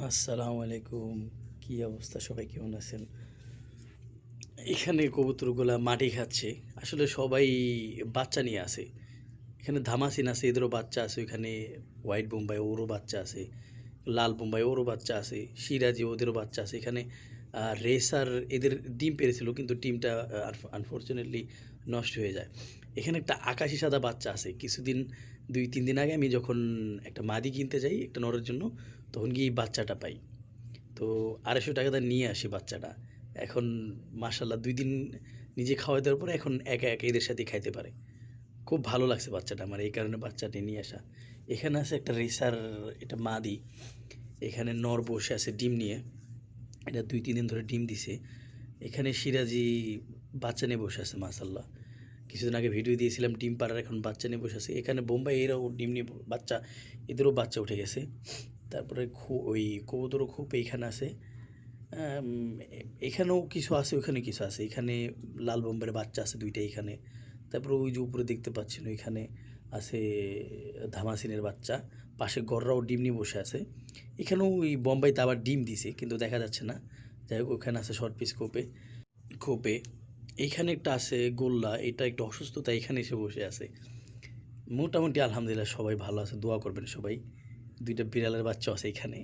আসসালামু আলাইকুম। কি অবস্থা? সবাই কেমন আছেন? এখানে কবুতরগুলা মাটি খাচ্ছে। আসলে সবাই বাচ্চা নিয়ে আছে। এখানে ধামাসিন আছে, এদেরও বাচ্চা আছে। ওইখানে হোয়াইট বোম্বাই ওরও বাচ্চা আছে। লাল বোম্বাই ওরও বাচ্চা আছে। সিরাজি ওদেরও বাচ্চা আছে। এখানে রেসার এদের ডিম পেড়েছিল কিন্তু ডিমটা আনফরচুনেটলি নষ্ট হয়ে যায়। এখানে একটা আকাশি সাদা বাচ্চা আছে। কিছুদিন ২-৩ দিন আগে আমি যখন একটা মাদি কিনতে যাই একটা নরের জন্য, তখন গিয়ে এই বাচ্চাটা পাই। তো ৳২৫০ দিয়ে নিয়ে আসি বাচ্চাটা। এখন মাশাআল্লাহ ২ দিন নিজে খাওয়াই দেওয়ার পরে এখন একা, একা এদের সাথেই খাইতে পারে। খুব ভালো লাগছে বাচ্চাটা আমার, এই কারণে বাচ্চাটি নিয়ে আসা। এখানে আছে একটা রেসার, এটা মাদি। এখানে নর বসে আছে ডিম নিয়ে। এটা ২-৩ দিন ধরে ডিম দিছে। এখানে সিরাজি বাচ্চা নিয়ে বসে আছে মাশাআল্লাহ। কিছুদিন আগে ভিডিও দিয়েছিলাম ডিম পাড়ার, এখন বাচ্চা নিয়ে বসে আছে। এখানে বোম্বাই এরাও ডিম নিয়ে বাচ্চা, এদেরও বাচ্চা উঠে গেছে। তারপরে ওই কবুতরও খুব এইখানে আছে। আম এখানেও কিছু আছে, ওইখানে কিছু আছে। এখানে লাল বোম্বাইয়ের বাচ্চা আছে ২ টা এখানে। তারপরে ওই যে উপরে দেখতে পাচ্ছেন ওইখানে আছে ধামাসিনের বাচ্চা। পাশে গররাও ডিম নিয়ে বসে আছে। এখানেও ওই বোম্বাইতে আবার ডিম দিছে কিন্তু দেখা যাচ্ছে না। যাই হোক ওখানে আছে শর্ট পিস খোপে। এইখানে একটা আছে গোল্লা, এটা একটু অসুস্থ তাই এখানে এসে বসে আছে। মোটামুটি আলহামদুলিল্লাহ সবাই ভালো আছে। দোয়া করবেন সবাই। ২ টা বিড়ালের বাচ্চাও আছে এইখানে।